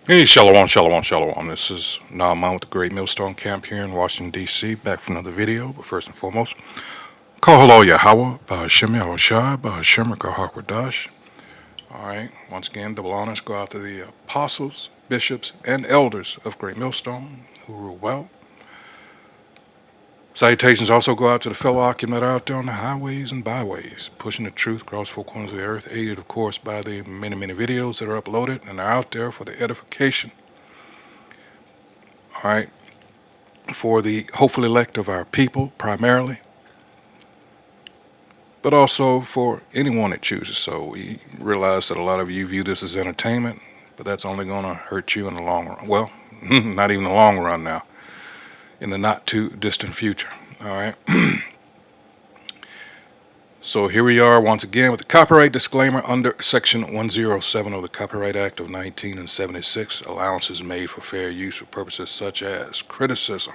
Hey, shalom, shalom, shalom. This is Naaman with the Great Millstone Camp here in Washington, D.C. Back for another video, but first and foremost, call hello Yahweh, Bahashem Yahushai, Bahashem Kahakwadash. Alright, once again, double honors go out to the apostles, bishops, and elders of Great Millstone who rule well. Salutations also go out to the fellow Akim that are out there on the highways and byways, pushing the truth across four corners of the earth, aided, of course, by the many, many videos that are uploaded and are out there for the edification. Alright, for the hopeful elect of our people primarily, but also for anyone that chooses. So we realize that a lot of you view this as entertainment, but that's only going to hurt you in the long run. Well, not even the long run now, in the not too distant future. All right. So here we are once again with the copyright disclaimer under Section 107 of the Copyright Act of 1976. Allowances made for fair use for purposes such as criticism,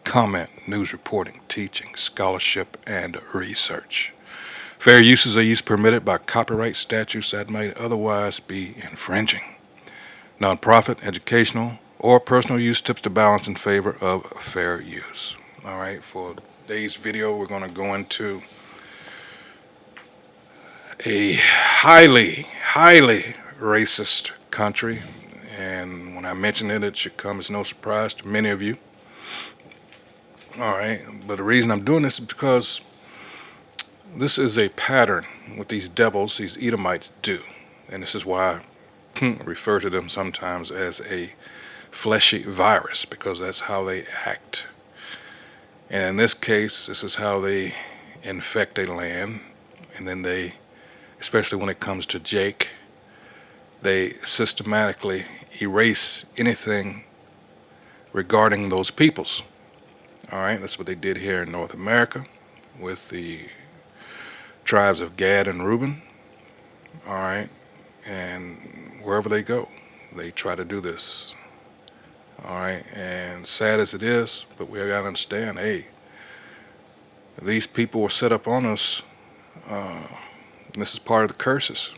comment, news reporting, teaching, scholarship, and research. Fair uses are use permitted by copyright statutes that might otherwise be infringing. Nonprofit, educational, or personal use tips the balance in favor of fair use. All right, for today's video, we're going to go into a highly racist country. And when I mention it, it should come as no surprise to many of you. All right, but the reason I'm doing this is because this is a pattern what these devils, these Edomites, do. And this is why I refer to them sometimes as a fleshy virus, because that's how they act. And in this case, this is how they infect a land. And then they, especially when it comes to Jake, they systematically erase anything regarding those peoples. All right, that's what they did here in North America with the tribes of Gad and Reuben. All right, and wherever they go, they try to do this. All right, and sad as it is, but we gotta understand, hey, these people were set up on us. This is part of the curses.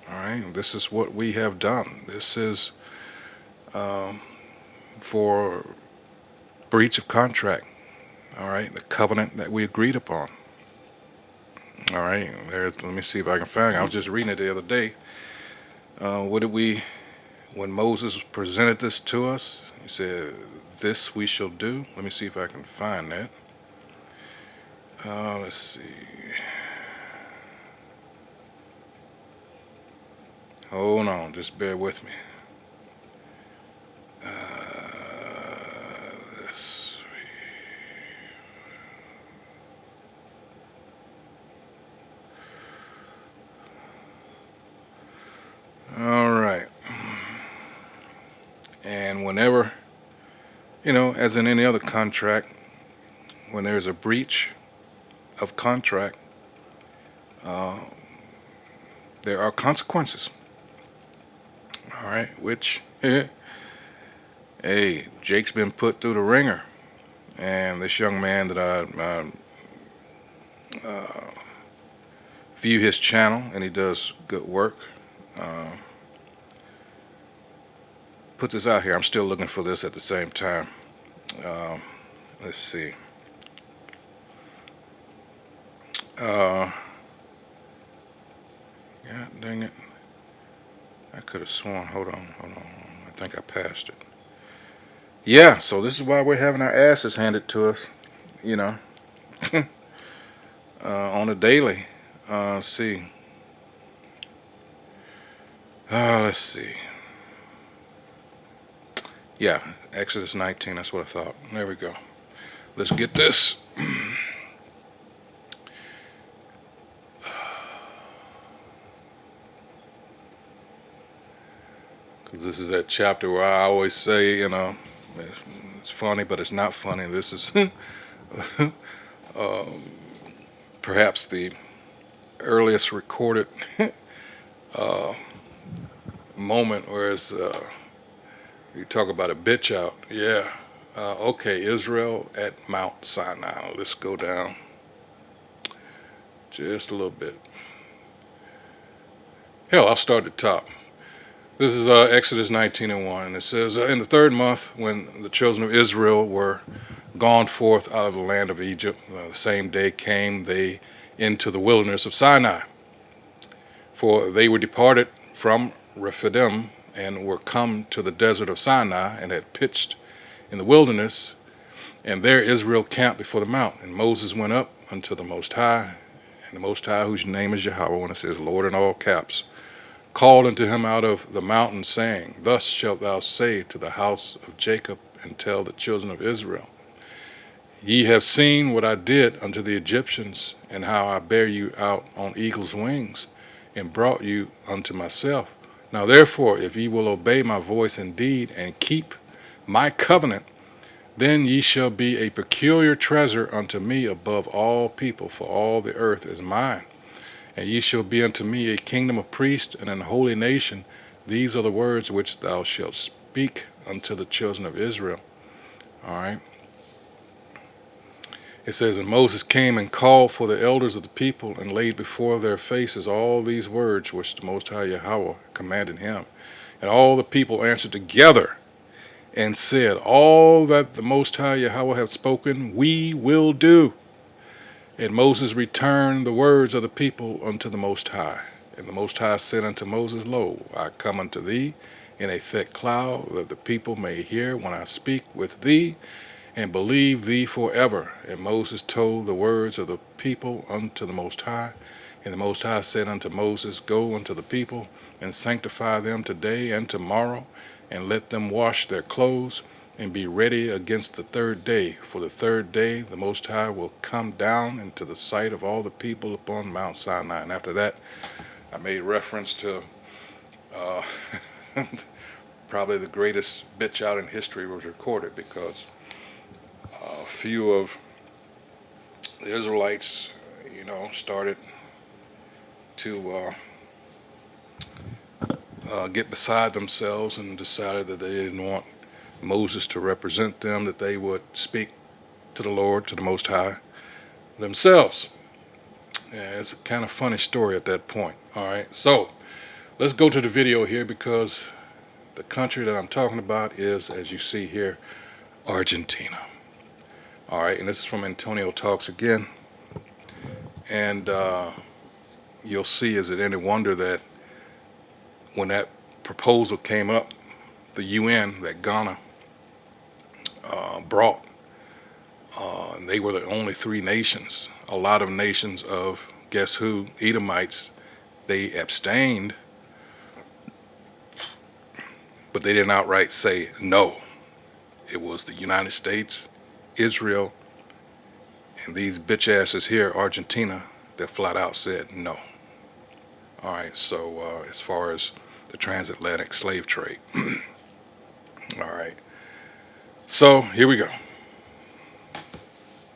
All right, this is what we have done. This is for breach of contract. All right, the covenant that we agreed upon. All right, let me see if I can find it. I was just reading it the other day. What did we, when Moses presented this to us, he said, this we shall do. Let me see if I can find that. Let's see. Hold on, just bear with me. All right. And whenever, as in any other contract, when there's a breach of contract, there are consequences. All right, which, hey, Jake's been put through the ringer. And this young man that I view his channel, and he does good work. Put this out here. I'm still looking for this at the same time. Let's see. God dang it. I could have sworn. Hold on. I think I passed it. Yeah, so this is why we're having our asses handed to us, on a daily. Let's see. Let's see. Yeah, Exodus 19, that's what I thought. There we go. Let's get this. Because this is that chapter where I always say, it's funny, but it's not funny. This is perhaps the earliest recorded moment where you talk about a bitch out. Yeah. Okay, Israel at Mount Sinai. Let's go down just a little bit. Hell, I'll start at the top. This is Exodus 19:1. It says, in the third month, when the children of Israel were gone forth out of the land of Egypt, the same day came they into the wilderness of Sinai. For they were departed from Rephidim and were come to the desert of Sinai and had pitched in the wilderness. And there Israel camped before the mount. And Moses went up unto the Most High, and the Most High, whose name is Yahweh, when it says Lord in all caps, called unto him out of the mountain, saying, Thus shalt thou say to the house of Jacob, and tell the children of Israel, Ye have seen what I did unto the Egyptians, and how I bare you out on eagle's wings, and brought you unto myself. Now therefore, if ye will obey my voice indeed, and keep my covenant, then ye shall be a peculiar treasure unto me above all people, for all the earth is mine. And ye shall be unto me a kingdom of priests and an holy nation. These are the words which thou shalt speak unto the children of Israel. All right. It says, And Moses came and called for the elders of the people, and laid before their faces all these words which the Most High Yahweh commanded him. And all the people answered together, and said, All that the Most High Yahweh hath spoken, we will do. And Moses returned the words of the people unto the Most High. And the Most High said unto Moses, Lo, I come unto thee in a thick cloud, that the people may hear when I speak with thee, and believe thee forever. And Moses told the words of the people unto the Most High. And the Most High said unto Moses, Go unto the people, and sanctify them today and tomorrow, and let them wash their clothes, and be ready against the third day. For the third day the Most High will come down into the sight of all the people upon Mount Sinai. And after that, I made reference to probably the greatest bitch out in history was recorded, because a few of the Israelites, started to get beside themselves and decided that they didn't want Moses to represent them, that they would speak to the Lord, to the Most High themselves. Yeah, it's a kind of funny story at that point. All right, so let's go to the video here, because the country that I'm talking about is, as you see here, Argentina. All right, and this is from Antonio Talks again. And you'll see, is it any wonder that when that proposal came up, the UN that Ghana brought, they were the only three nations. A lot of nations of, guess who, Edomites, they abstained, but they didn't outright say no. It was the United States, Israel, and these bitch asses here, Argentina, that flat out said no. All right, so as far as the transatlantic slave trade. All right, so here we go.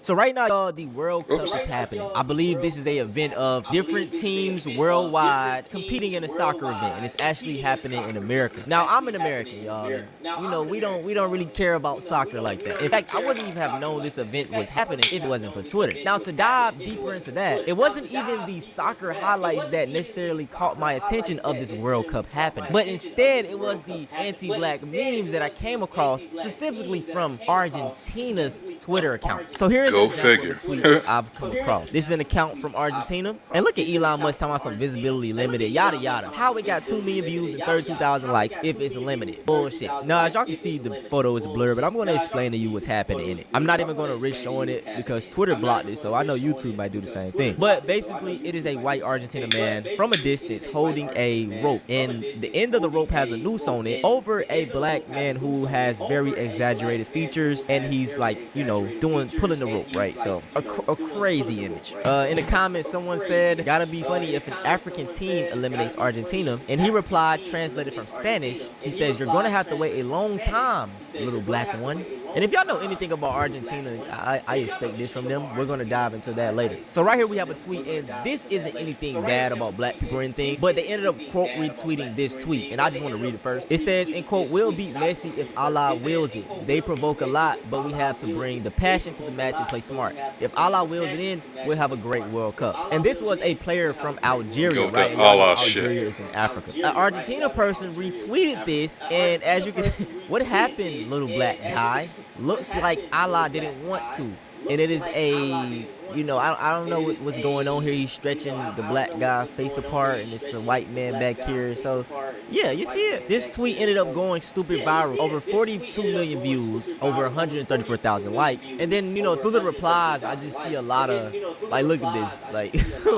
So right now, y'all, the World Cup is happening. I believe this is a event of different teams worldwide competing in a soccer event, and it's actually happening in America. Now, I'm an American, y'all. We don't really care about soccer like that. In fact, I wouldn't even have known this event was happening if it wasn't for Twitter. Now, to dive deeper into that, it wasn't even the soccer highlights that necessarily caught my attention of this World Cup happening, but instead it was the anti-black memes that I came across specifically from Argentina's Twitter accounts. So here's Go figure. tweet I've come across. This is an account from Argentina. And look at Elon Musk talking about some visibility limited, yada yada. How it got 2 million views and 32,000 likes if it's limited? Bullshit. Now, as y'all can see, the photo is blurred, but I'm going to explain to you what's happening in it. I'm not even going to risk showing it because Twitter blocked it, so I know YouTube might do the same thing. But basically, it is a white Argentina man from a distance holding a rope, and the end of the rope has a noose on it over a black man who has very exaggerated features, and he's like, pulling the rope. Right, so a crazy image. In the comments, someone said, gotta be funny if an African team eliminates Argentina. And he replied, translated from Spanish, he says, you're gonna have to wait a long time, little black one. And if y'all know anything about Argentina, I expect this from them. We're going to dive into that later. So right here we have a tweet, and this isn't anything bad about black people or anything, but they ended up quote retweeting this tweet, and I just want to read it first. It says, in quote, "We'll beat Messi if Allah wills it. They provoke a lot, but we have to bring the passion to the match and play smart. If Allah wills it in, we'll have a great World Cup." And this was a player from Algeria, right? And Algeria is in Africa. An Argentina person retweeted this, and as you can see, what happened, little black guy? Looks like Allah didn't want to. And it is a, I don't know what's going on here. He's stretching the black guy's face apart, and it's a white man back here. So, yeah, you see it. This tweet ended up going stupid viral. Over 42 million views, over 134,000 likes. And then, through the replies, I just see a lot of, like, look at this. Like,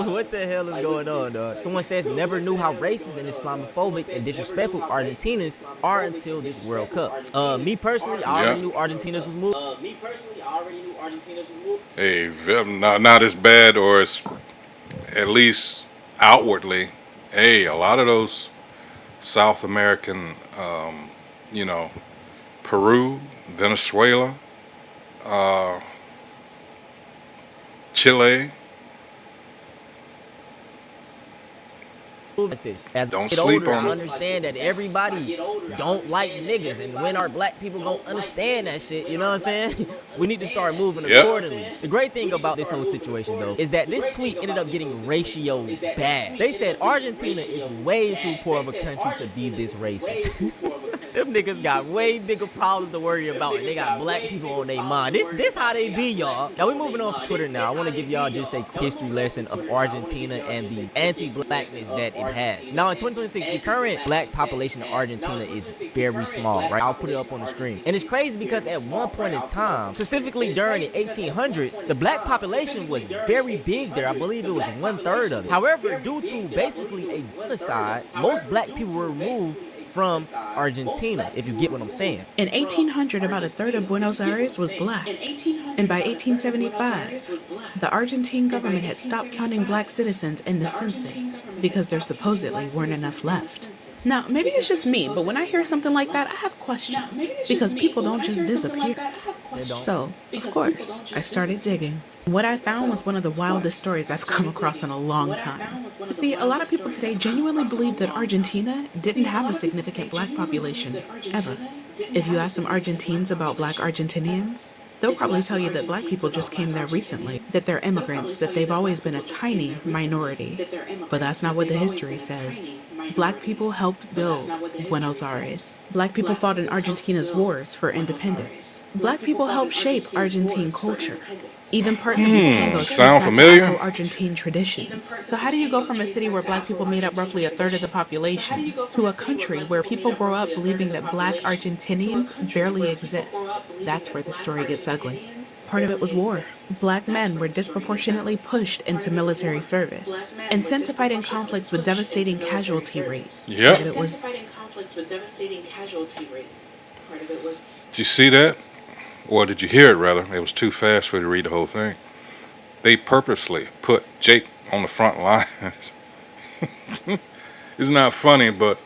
what the hell is going on, dog? Someone says, "Never knew how racist and Islamophobic and disrespectful Argentinians are until this World Cup." Me personally, I already knew Argentinians was moved. Hey, not as bad, or as at least outwardly. Hey, a lot of those South American, Peru, Venezuela, Chile. Like this. As Don't I get sleep older, on I it. understand that everybody don't like niggas, and when our black people don't understand that shit, you know what I'm saying? We need to start moving accordingly. The great thing about this whole situation, though, is that this tweet ended up getting ratio bad. They said Argentina is way too poor of a country to be this racist. Them niggas got way bigger problems to worry about, and they got black people on their mind. This how they be, y'all. Now we moving on to Twitter now. I want to give y'all just a history lesson of Argentina and the anti-blackness that it has. Now in 2026, the current black population of Argentina is very small, right? I'll put it up on the screen. And it's crazy because at one point in time, specifically during the 1800s, the black population was very big there. I believe it was 1/3 of it. However, due to basically a genocide, most black people were removed from Argentina, if you get what I'm saying. In 1800, about a third of Buenos Aires was black. And by 1875, the Argentine government had stopped counting black citizens in the census because there supposedly weren't enough left. Now, maybe it's just me, but when I hear something like that, I have questions. Because people don't just disappear. So, of course, I started digging. What I found was one of the wildest stories I've come across in a long time. See, a lot of people today genuinely believe that Argentina didn't have a significant black population, ever. If you ask some Argentines about black Argentinians, they'll probably tell you that black people just came there recently, that they're immigrants, that they've always been a tiny minority. But that's not what the history says. Black people helped build Buenos Aires. Black people fought in Argentina's wars for independence. Black people helped shape Argentine culture. Even parts of the tango Sound familiar? Afro-Argentine traditions. So how do you go from a city where black people made up roughly a third of the population to a country where people grow up believing that black Argentinians barely exist? That's where the story gets ugly. Part of it was war. Black men were disproportionately pushed into military service and sent to fight in conflicts with devastating casualty rates. Yep. Part of it was Did you see that? Or did you hear it, rather? It was too fast for you to read the whole thing. They purposely put Jake on the front lines. It's not funny, but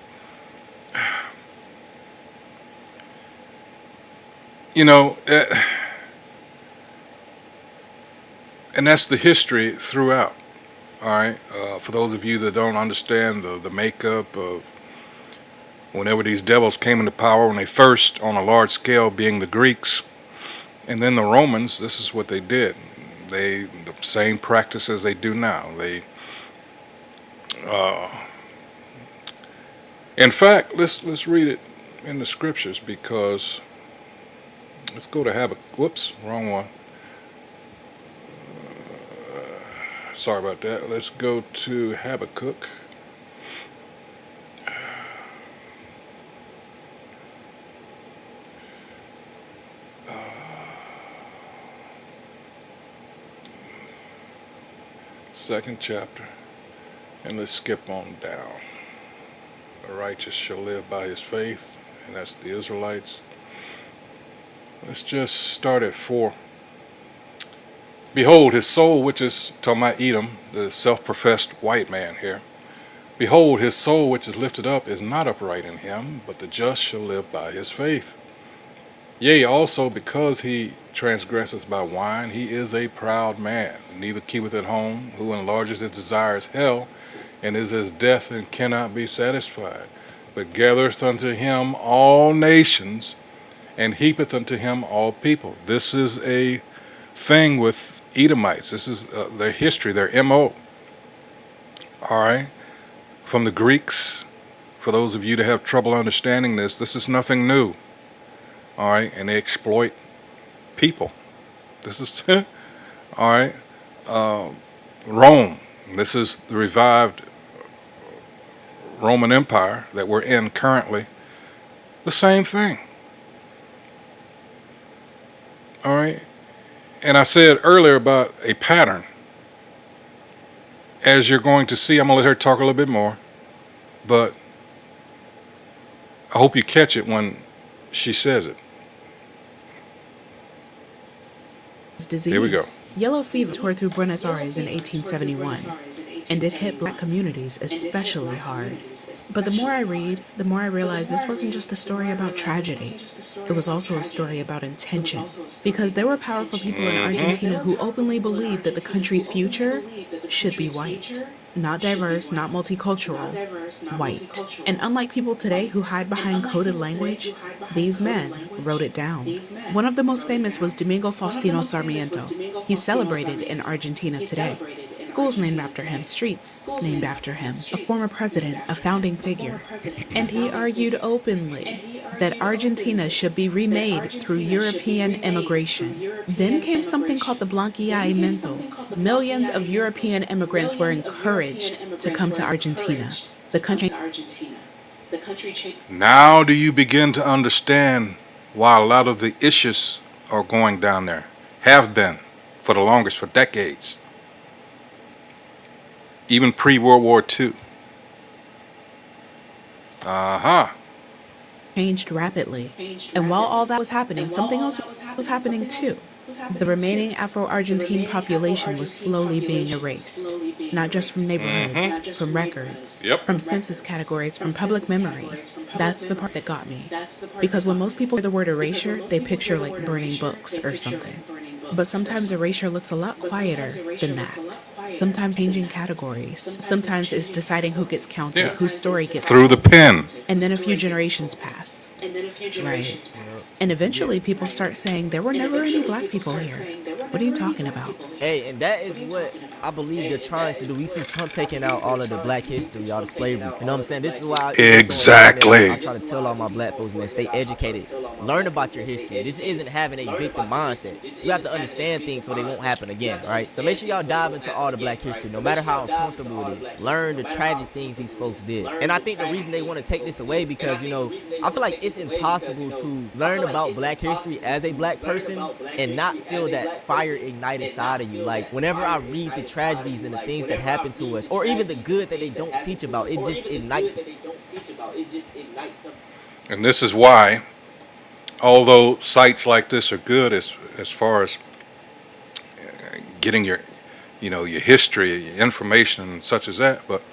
and that's the history throughout. All right, for those of you that don't understand the makeup of whenever these devils came into power, when they first, on a large scale, being the Greeks, and then the Romans, this is what they did. The same practice as they do now. In fact, let's read it in the scriptures, because let's go to Habakkuk. Whoops, wrong one. Sorry about that. Let's go to Habakkuk. Second chapter, and let's skip on down. The righteous shall live by his faith, and that's the Israelites. Let's just start at 4. Behold, his soul, which is, talking about Edom, the self-professed white man here. Behold, his soul which is lifted up is not upright in him, but the just shall live by his faith. Yea, also because he transgresseth by wine, he is a proud man, neither keepeth at home, who enlarges his desires hell, and is as death and cannot be satisfied, but gathereth unto him all nations, and heapeth unto him all people. This is a thing with Edomites. This is their history, their MO. All right? From the Greeks, for those of you that have trouble understanding this is nothing new. All right? And they exploit people. This is, all right? Rome. This is the revived Roman Empire that we're in currently. The same thing. All right? And I said earlier about a pattern. As you're going to see, I'm going to let her talk a little bit more, but I hope you catch it when she says it. Disease. Here we go. Yellow fever tore through Buenos Aires in 1871, and it hit black communities especially hard. But the more I read, the more I realize this wasn't just a story about tragedy. It was also a story about intention. Because there were powerful people in Argentina who openly believed that the country's future should be white. Not diverse, not multicultural, white. And unlike people today who hide behind coded language, these men wrote it down. One of the most famous was Domingo Faustino Sarmiento. He's celebrated in Argentina today. Schools named after him, streets named after him, a former president, a founding figure. And he argued openly that Argentina should be remade through European immigration. Then came something called the Blanqueamiento. Millions of European immigrants were encouraged to come to Argentina. The country. Now do you begin to understand why a lot of the issues are going down there? Have been for the longest, for decades. Even pre-World War II. Changed rapidly. And while all that was happening, something else was happening too. The remaining Afro-Argentine population was slowly being erased, not just from neighborhoods, from records, from census categories, from public memory. That's the part that got me. Because when most people hear the word erasure, they picture like burning books or something. But sometimes erasure looks a lot quieter than that. Sometimes changing categories. Sometimes it's deciding who gets counted, whose story gets through the pen. And then a few generations pass. Right. And eventually people start saying there were never any black people here. What are you talking about? Hey, and that is what I believe they're trying to do. We see Trump taking out all of the black history, all the slavery. You know what I'm saying? This is why Exactly. I try to tell all my black folks, man, stay educated. Learn about your history. This isn't having a victim mindset. You have to understand things so they won't happen again, right? So make sure y'all dive into all the black history, no matter how uncomfortable it is. Learn the tragic things these folks did. And I think the reason they want to take this away because, you know, I feel like it's impossible to learn about black history as a black person and not feel that fire ignite inside of you. Like, whenever I read the tragedies and the things that happen to us, or even the good that they don't teach about, it just ignites. And this is why, although sites like this are good as far as getting your, you know, your history, your information, such as that, but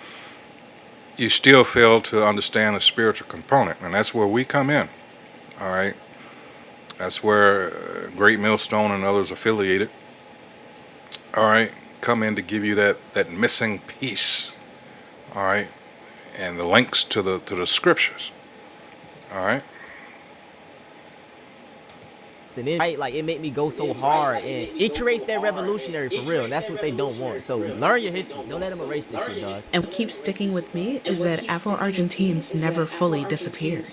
you still fail to understand the spiritual component, and that's where we come in. All right, that's where Great Millstone and others affiliated, all right, come in to give you that missing piece, all right, and the links to the scriptures, all right. And then, right, like, it made me go so hard, and it creates that revolutionary for real, and that's what they don't want. So learn your history. Don't let them erase this shit, dog. And what keeps sticking with me is that Afro-Argentines never fully disappeared.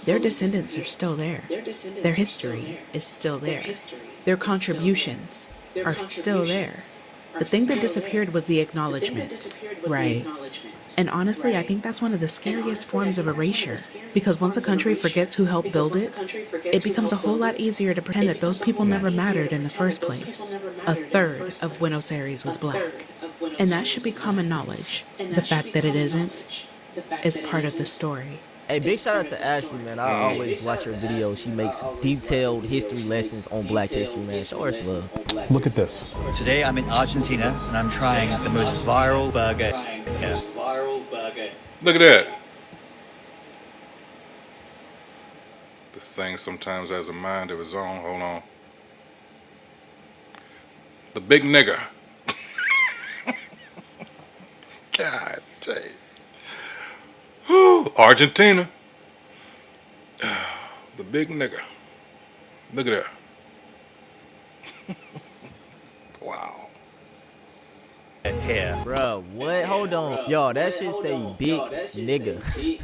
Their descendants are still there. Their history is still there. Their contributions are still there. The thing that disappeared was the acknowledgement. Right. And honestly, I think that's one of the scariest forms of erasure. Because once a country forgets who helped build it, it becomes a whole lot easier to pretend that those people never mattered in the first place. A third of Buenos Aires was black. And that should be common knowledge. The fact that it isn't is part of the story. Hey, big shout out to Ashley, man. I always watch her videos. She makes detailed history lessons on black history, man. Show her some love. Look at this. Today I'm in Argentina and I'm trying the most viral burger. Look at that. This thing sometimes has a mind of its own. Hold on. The big nigger. God dang. Whew. Argentina. The big nigger. Look at that. Wow. Here. Bro, what? Hold on. Yo, that shit say big nigga.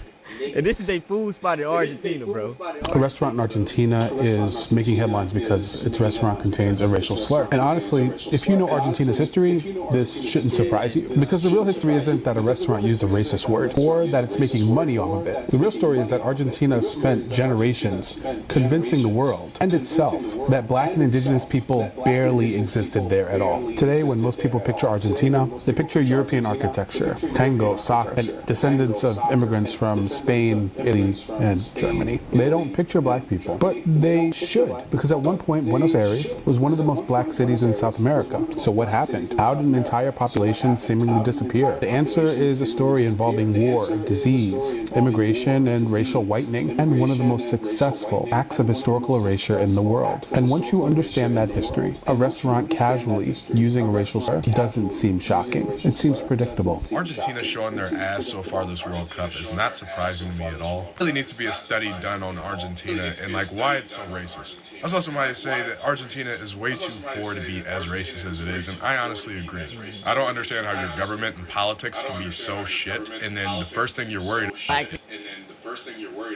And this is a food spot in Argentina, bro. A restaurant in Argentina is making headlines because its restaurant contains a racial slur. And honestly, if you know Argentina's history, this shouldn't surprise you. Because the real history isn't that a restaurant used a racist word or that it's making money off of it. The real story is that Argentina spent generations convincing the world and itself that black and indigenous people barely existed there at all. Today, when most people picture Argentina, they picture European architecture, tango, soccer, and descendants of immigrants from Spain, Italy, and Germany. They don't picture black people, but they should, because at one point, Buenos Aires was one of the most black cities in South America. So what happened? How did an entire population seemingly disappear? The answer is a story involving war, disease, immigration, and racial whitening, and one of the most successful acts of historical erasure in the world. And once you understand that history, a restaurant casually using a racial slur doesn't seem shocking. It seems predictable. Argentina showing their ass so far this World Cup is not surprising to me at all. Really needs to be a study done on Argentina and like why it's so racist. I saw somebody say that Argentina is way too poor to be as racist as it is, and I honestly agree. I don't understand how your government and politics can be so shit, and then the first thing you're worried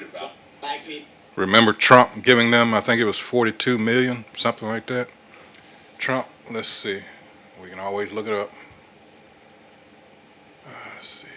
about. Remember Trump giving them, I think it was 42 million, something like that. Trump, let's see. We can always look it up. Let's see.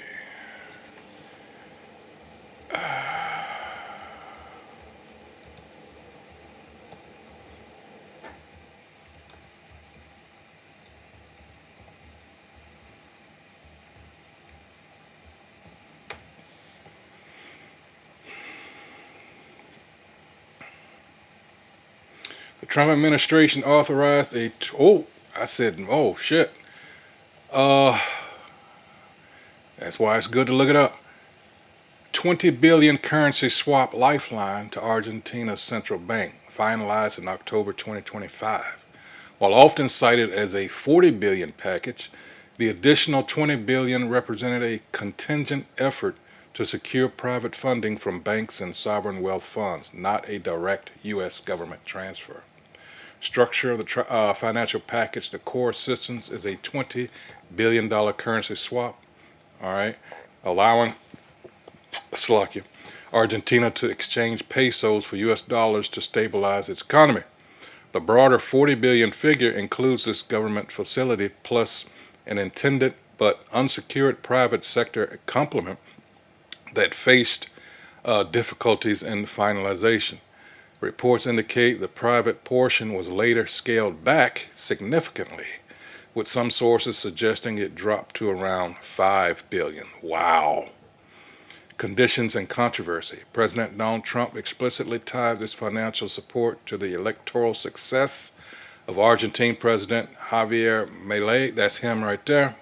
The Trump administration authorized oh shit. That's why it's good to look it up. 20 billion currency swap lifeline to Argentina's central bank, finalized in October 2025. While often cited as a 40 billion package, the additional 20 billion represented a contingent effort to secure private funding from banks and sovereign wealth funds, not a direct U.S. government transfer. Structure of the financial package, the core assistance is a $20 billion currency swap, all right, allowing Argentina to exchange pesos for U.S. dollars to stabilize its economy. The broader 40 billion figure includes this government facility plus an intended but unsecured private sector complement that faced difficulties in finalization. Reports indicate the private portion was later scaled back significantly, with some sources suggesting it dropped to around 5 billion. Wow. Conditions and controversy. President Donald Trump explicitly tied this financial support to the electoral success of Argentine President Javier Milei. That's him right there.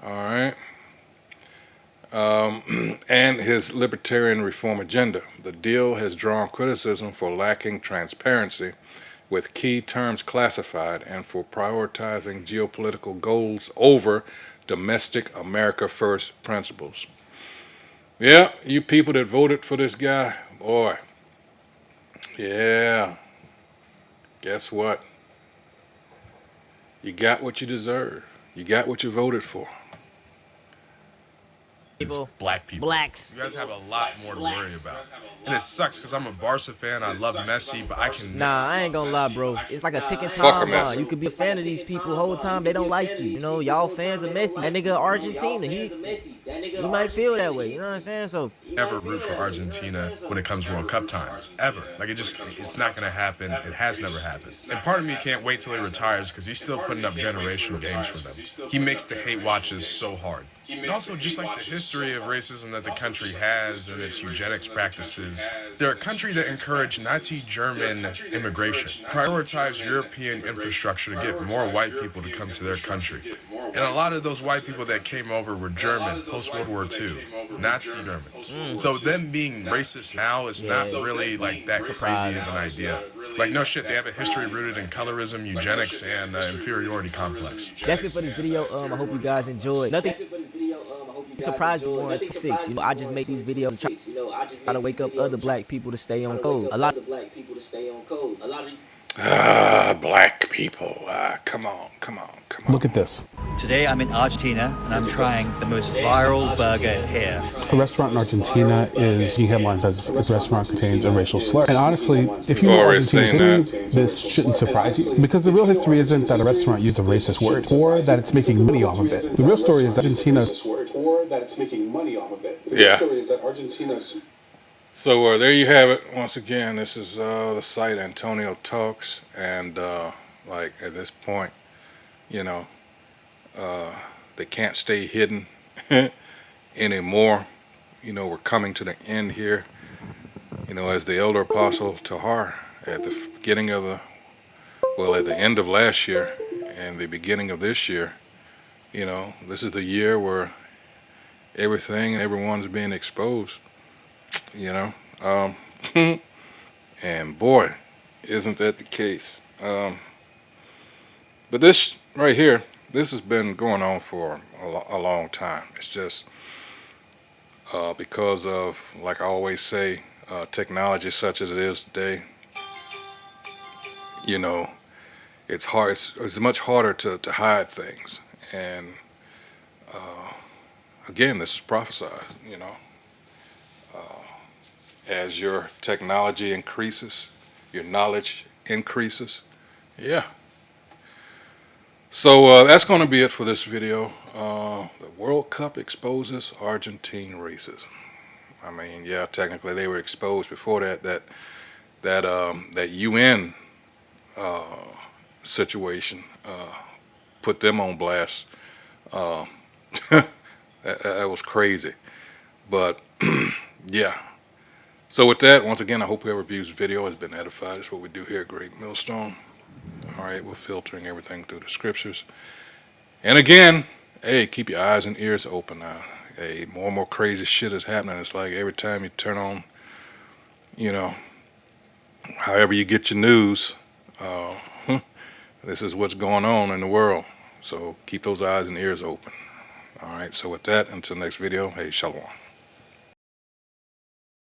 All right. And his libertarian reform agenda. The deal has drawn criticism for lacking transparency, with key terms classified, and for prioritizing geopolitical goals over domestic America First principles. Yeah, you people that voted for this guy, boy, yeah, guess what? You got what you deserve. You got what you voted for. People, black people. blacks. You guys have a lot more to worry about. And it sucks because I'm a Barca fan. I love Messi, but I can. Nah, I ain't gonna lie, bro. It's like a ticking Fuck time a bomb. Messi. You could be a fan of these people the whole time. They don't like you. You know, y'all fans of Messi. That nigga Argentina. He might feel that way. You know what I'm saying? So Never root for Argentina when it comes to World Cup time. Ever. Like, it's not going to happen. It has never happened. And part of me can't wait till he retires because he's still putting up generational games for them. He makes the hate watches so hard. And also, just like the history of racism that the country has and its eugenics practices, they're a country that encouraged Nazi German immigration, prioritized European infrastructure to get more white people to come to their country. And a lot of those white people that came over were German post-World War II. Nazi Germans. So them being racist now is not really like that crazy of an idea. Like no shit, they have a history rooted in colorism, eugenics, and inferiority complex. That's it for this video. I hope you guys enjoyed. Nothing surprised me more in 26. I just make these videos and try to wake up other black people to stay on code. A lot of these Black people. Come on, come on, come on. Look at this. Today I'm in Argentina and I'm trying the most viral burger here. A restaurant in Argentina is making headlines as its restaurant contains a racial slur. And honestly, if you know Argentina's history, this shouldn't surprise you. Because the real history isn't that a restaurant used a racist word or that it's making money off of it. The real story is that Argentina's or that it's making money off of it. The real story is that Argentina's. So there you have it. Once again, this is the site Antonio Talks, and like at this point, you know, they can't stay hidden anymore. You know, we're coming to the end here. You know, as the elder apostle Tahar at the beginning of at the end of last year and the beginning of this year, you know, this is the year where everything and everyone's being exposed. You know, and boy, isn't that the case. But this right here, this has been going on for a long time. It's just because of, like I always say, technology such as it is today, you know, it's hard. It's much harder to hide things. And again, this is prophesied, you know. As your technology increases, your knowledge increases. Yeah. So that's going to be it for this video. The World Cup exposes Argentine racism. I mean, yeah, technically they were exposed before that UN situation put them on blast. That was crazy. But yeah. So with that, once again, I hope whoever views the video has been edified. That's what we do here at Great Millstone. All right, we're filtering everything through the scriptures. And again, hey, keep your eyes and ears open now. Hey, more and more crazy shit is happening. It's like every time you turn on, you know, however you get your news, this is what's going on in the world. So keep those eyes and ears open. All right, so with that, until next video, hey, shalom.